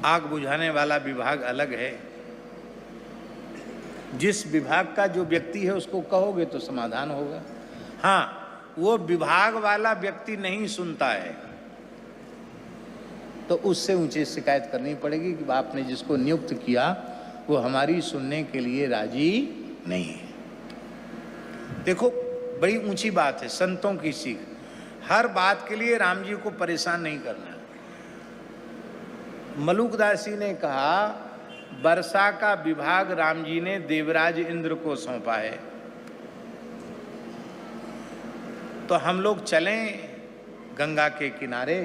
आग बुझाने वाला विभाग अलग है। जिस विभाग का जो व्यक्ति है उसको कहोगे तो समाधान होगा। हाँ, वो विभाग वाला व्यक्ति नहीं सुनता है तो उससे ऊंचे शिकायत करनी पड़ेगी कि आपने जिसको नियुक्त किया वो हमारी सुनने के लिए राजी नहीं है। देखो, बड़ी ऊंची बात है, संतों की सीख। हर बात के लिए राम जी को परेशान नहीं करना। मलुकदास जी ने कहा वर्षा का विभाग राम जी ने देवराज इंद्र को सौंपा है, तो हम लोग चलें गंगा के किनारे,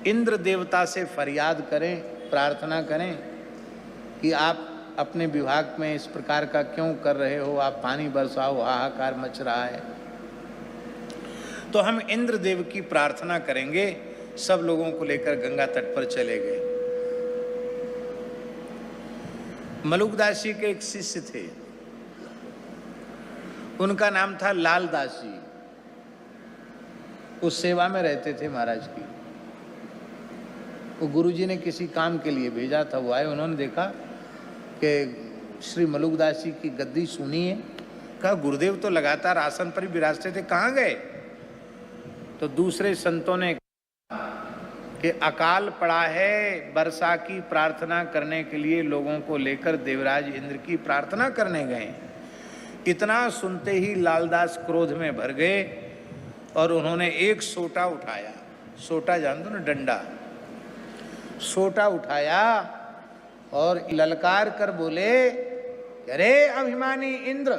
इंद्र देवता से फरियाद करें, प्रार्थना करें कि आप अपने विभाग में इस प्रकार का क्यों कर रहे हो, आप पानी बरसाओ, हाहाकार मच रहा है। तो हम इंद्र देव की प्रार्थना करेंगे। सब लोगों को लेकर गंगा तट पर चले गए। मलुकदास जी के एक शिष्य थे, उनका नाम था लालदास जी। उस सेवा में रहते थे महाराज की। वो गुरुजी ने किसी काम के लिए भेजा था, वो आए, उन्होंने देखा कि श्री मलुकदास जी की गद्दी सुनी है। कहा गुरुदेव तो लगातार आसन पर ही विराजते थे, कहाँ गए? तो दूसरे संतों ने कि अकाल पड़ा है, वर्षा की प्रार्थना करने के लिए लोगों को लेकर देवराज इंद्र की प्रार्थना करने गए। इतना सुनते ही लालदास क्रोध में भर गए और उन्होंने एक सोटा उठाया। सोटा जान दो ना, डंडा। सोटा उठाया और ललकार कर बोले, अरे अभिमानी इंद्र,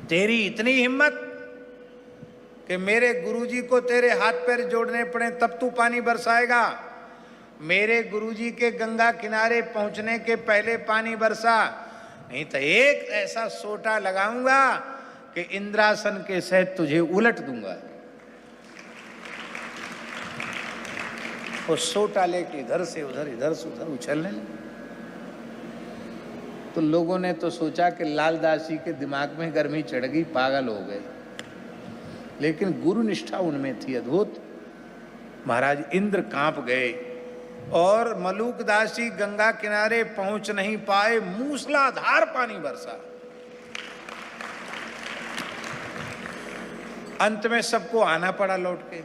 तेरी इतनी हिम्मत कि मेरे गुरुजी को तेरे हाथ पैर जोड़ने पड़े तब तू पानी बरसाएगा? मेरे गुरुजी के गंगा किनारे पहुंचने के पहले पानी बरसा, नहीं तो एक ऐसा सोटा लगाऊंगा कि इंद्रासन के सहित तुझे उलट दूंगा। और सोटा लेके इधर से उधर, इधर से उधर उछलने लगे। तो लोगों ने तो सोचा कि लालदास जी के दिमाग में गर्मी चढ़ गई, पागल हो गए। लेकिन गुरु निष्ठा उनमें थी अद्भुत। महाराज इंद्र कांप गए और मलुकदास जी गंगा किनारे पहुंच नहीं पाए, मूसलाधार पानी बरसा। अंत में सबको आना पड़ा लौट के।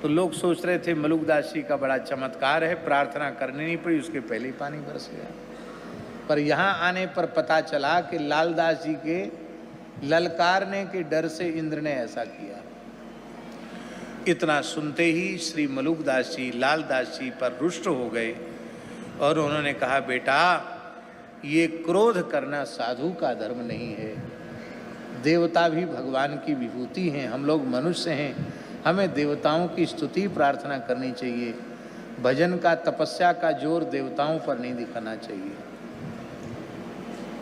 तो लोग सोच रहे थे मलुकदास जी का बड़ा चमत्कार है, प्रार्थना करनी नहीं पड़ी, उसके पहले ही पानी बरस गया। पर यहां आने पर पता चला कि लालदास जी के ललकारने के डर से इंद्र ने ऐसा किया। इतना सुनते ही श्री मलुकदास जी लालदास जी पर रुष्ट हो गए और उन्होंने कहा, बेटा ये क्रोध करना साधु का धर्म नहीं है। देवता भी भगवान की विभूति हैं, हम लोग मनुष्य हैं, हमें देवताओं की स्तुति प्रार्थना करनी चाहिए। भजन का, तपस्या का जोर देवताओं पर नहीं दिखाना चाहिए।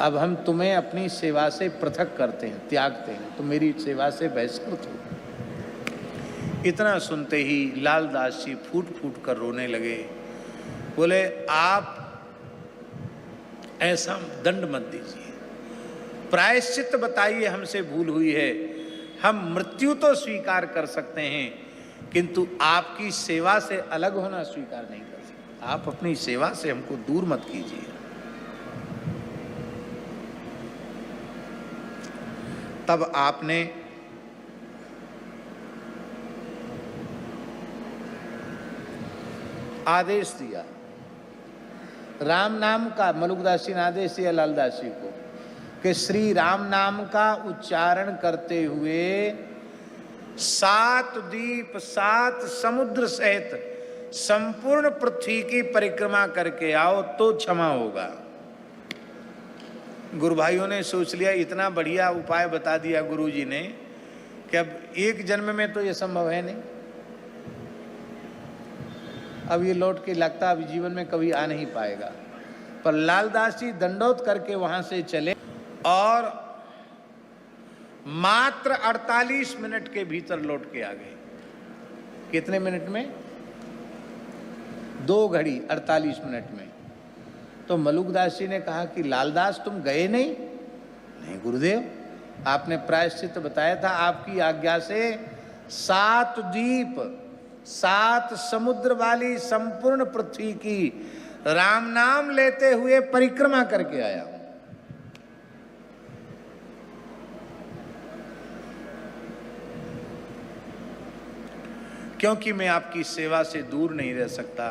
अब हम तुम्हें अपनी सेवा से पृथक करते हैं, त्यागते हैं, तो मेरी सेवा से बहिष्कृत हो। इतना सुनते ही लालदास जी फूट फूट कर रोने लगे। बोले, आप ऐसा दंड मत दीजिए, प्रायश्चित बताइए, हमसे भूल हुई है। हम मृत्यु तो स्वीकार कर सकते हैं किंतु आपकी सेवा से अलग होना स्वीकार नहीं कर सकते। आप अपनी सेवा से हमको दूर मत कीजिए। तब आपने आदेश दिया, राम नाम का, मलुकदास जी ने आदेश दिया लालदास जी को कि श्री राम नाम का उच्चारण करते हुए 7 द्वीप 7 समुद्र सहित संपूर्ण पृथ्वी की परिक्रमा करके आओ तो क्षमा होगा। गुरु भाइयों ने सोच लिया, इतना बढ़िया उपाय बता दिया गुरु जी ने कि अब एक जन्म में तो ये संभव है नहीं, अब ये लौट के लगता अब जीवन में कभी आ नहीं पाएगा। पर लालदास जी दंडोत करके वहां से चले और मात्र 48 मिनट के भीतर लौट के आ गए। कितने मिनट में? 2 घड़ी 48 मिनट में। तो मलुकदास जी ने कहा कि लालदास तुम गए नहीं? नहीं गुरुदेव, आपने प्रायश्चित बताया था, आपकी आज्ञा से 7 द्वीप 7 समुद्र वाली संपूर्ण पृथ्वी की राम नाम लेते हुए परिक्रमा करके आया हूं। क्योंकि मैं आपकी सेवा से दूर नहीं रह सकता।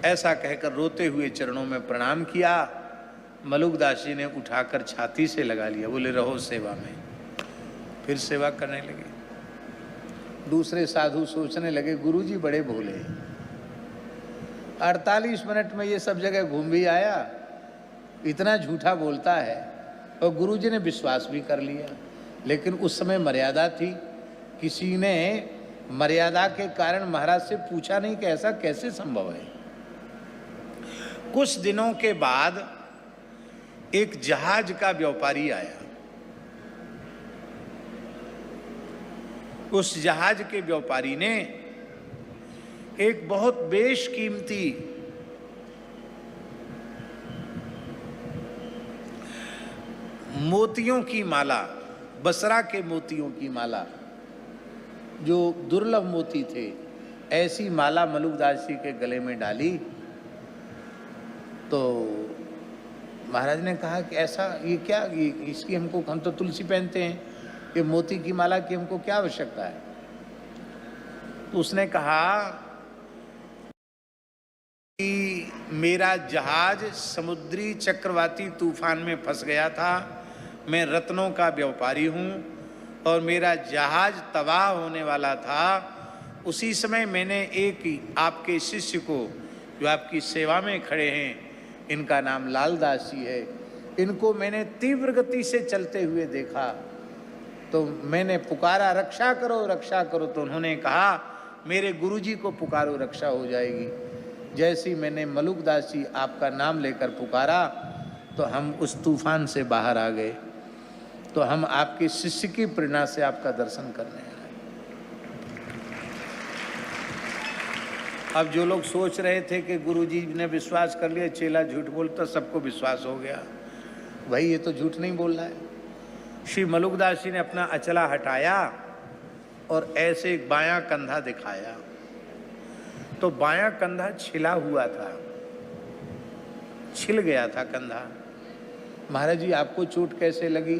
ऐसा कहकर रोते हुए चरणों में प्रणाम किया। मलुकदास जी ने उठाकर छाती से लगा लिया, बोले रहो सेवा में। फिर सेवा करने लगे। दूसरे साधु सोचने लगे गुरुजी बड़े भोले, 48 मिनट में ये सब जगह घूम भी आया, इतना झूठा बोलता है। और गुरुजी ने विश्वास भी कर लिया। लेकिन उस समय मर्यादा थी। किसी ने मर्यादा के कारण महाराज से पूछा नहीं कि ऐसा कैसे संभव है। कुछ दिनों के बाद एक जहाज का व्यापारी आया। उस जहाज के व्यापारी ने एक बहुत बेशकीमती मोतियों की माला, बसरा के मोतियों की माला, जो दुर्लभ मोती थे, ऐसी माला मलुकदास जी के गले में डाली। तो महाराज ने कहा कि ऐसा ये क्या, ये इसकी हमको, हम तो तुलसी पहनते हैं, ये मोती की माला की हमको क्या आवश्यकता है। तो उसने कहा कि मेरा जहाज समुद्री चक्रवाती तूफान में फंस गया था, मैं रत्नों का व्यापारी हूँ और मेरा जहाज तबाह होने वाला था। उसी समय मैंने एक आपके शिष्य को, जो आपकी सेवा में खड़े हैं, इनका नाम लालदास जी है, इनको मैंने तीव्र गति से चलते हुए देखा। तो मैंने पुकारा रक्षा करो रक्षा करो। तो उन्होंने कहा मेरे गुरुजी को पुकारो, रक्षा हो जाएगी। जैसे ही मैंने मलुकदास जी आपका नाम लेकर पुकारा तो हम उस तूफान से बाहर आ गए। तो हम आपके शिष्य की प्रेरणा से आपका दर्शन करने आए। अब जो लोग सोच रहे थे कि गुरुजी ने विश्वास कर लिया, चेला झूठ बोलता, सबको विश्वास हो गया, भाई ये तो झूठ नहीं बोल रहा है। श्री मलुकदास जी ने अपना अचला हटाया और ऐसे एक बायां कंधा दिखाया। तो बायां कंधा छिला हुआ था, छिल गया था कंधा। महाराज जी आपको चोट कैसे लगी?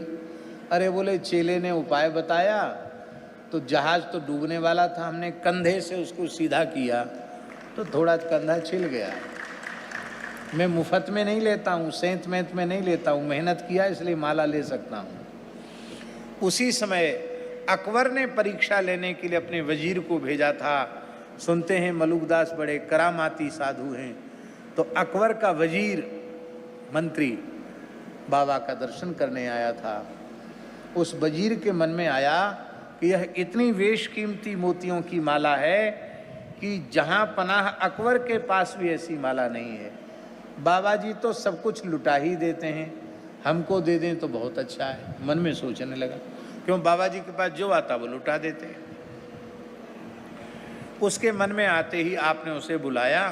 अरे बोले चेले ने उपाय बताया, तो जहाज तो डूबने वाला था, हमने कंधे से उसको सीधा किया तो थोड़ा कंधा छिल गया। मैं मुफ्त में नहीं लेता हूँ, सेंत मेंत में नहीं लेता हूँ, मेहनत किया इसलिए माला ले सकता हूँ। उसी समय अकबर ने परीक्षा लेने के लिए अपने वजीर को भेजा था। सुनते हैं मलुकदास बड़े करामाती साधु हैं। तो अकबर का वजीर मंत्री बाबा का दर्शन करने आया था। उस वजीर के मन में आया कि यह इतनी बेशकीमती मोतियों की माला है कि जहां पनाह अकबर के पास भी ऐसी माला नहीं है। बाबा जी तो सब कुछ लुटा ही देते हैं, हमको दे दें तो बहुत अच्छा है। मन में सोचने लगा, क्यों बाबा जी के पास जो आता वो लुटा देते हैं। उसके मन में आते ही आपने उसे बुलाया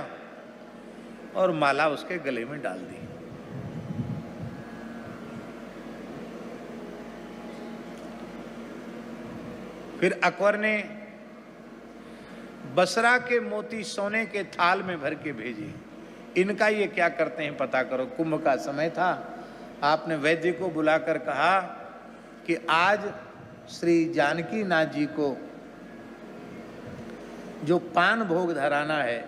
और माला उसके गले में डाल दी। फिर अकबर ने बसरा के मोती सोने के थाल में भर के भेजे। इनका ये क्या करते हैं पता करो। कुंभ का समय था। आपने वैद्य को बुलाकर कहा कि आज श्री जानकी नाथ जी को जो पान भोग धराना है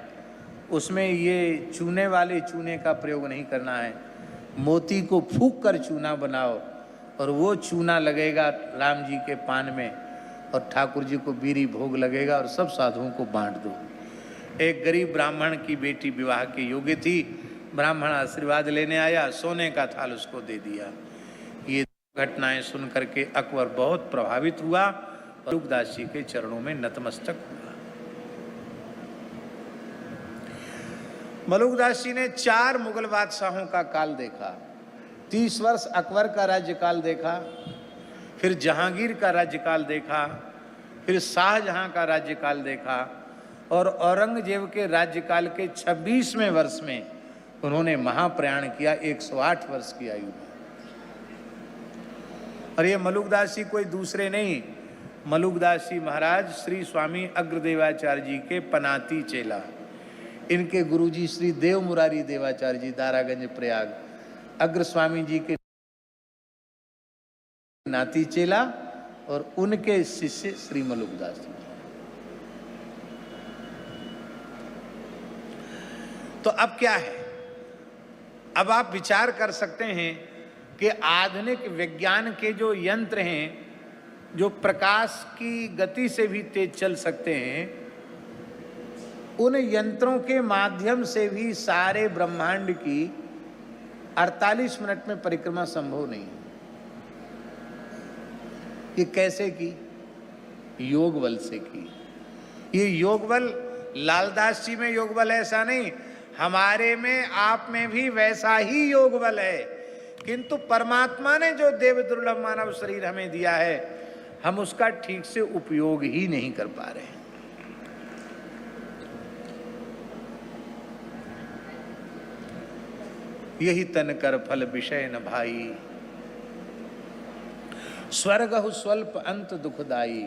उसमें ये चूने वाले चूने का प्रयोग नहीं करना है। मोती को फूंक कर चूना बनाओ और वो चूना लगेगा राम जी के पान में और ठाकुर जी को बीरी भोग लगेगा और सब साधुओं को बांट दो। एक गरीब ब्राह्मण की बेटी विवाह के योग्य थी। ब्राह्मण आशीर्वाद लेने आया, सोने का थाल उसको दे दिया। ये घटनाएं सुन करके अकबर बहुत प्रभावित हुआ और मलुकदास जी के चरणों में नतमस्तक हुआ। मलुकदास जी ने 4 मुगल बादशाहों का काल देखा। 30 वर्ष अकबर का राज्यकाल देखा, फिर जहांगीर का राज्यकाल देखा, फिर शाहजहां का राज्यकाल देखा और औरंगजेब के राज्यकाल के 26वें वर्ष में उन्होंने महाप्रयाण किया 108 वर्ष की आयु में। और ये मलुकदास जी कोई दूसरे नहीं, मलुकदास जी महाराज श्री स्वामी अग्रदेवाचार्य जी के पनाती चेला, इनके गुरुजी श्री देव मुरारी देवाचार्य जी दारागंज प्रयाग अग्र स्वामी जी के नाती चेला और उनके शिष्य श्री मलुकदास जी। तो अब क्या है, अब आप विचार कर सकते हैं कि आधुनिक विज्ञान के जो यंत्र हैं, जो प्रकाश की गति से भी तेज चल सकते हैं, उन यंत्रों के माध्यम से भी सारे ब्रह्मांड की 48 मिनट में परिक्रमा संभव नहीं है। ये कैसे की? योग बल से की। ये योग बल लालदास जी में योग बल ऐसा नहीं, हमारे में आप में भी वैसा ही योग बल है, किंतु परमात्मा ने जो देव दुर्लभ मानव शरीर हमें दिया है, हम उसका ठीक से उपयोग ही नहीं कर पा रहे हैं। यही तन कर फल विषय न भाई, स्वर्ग स्वल्प अंत दुखदाई।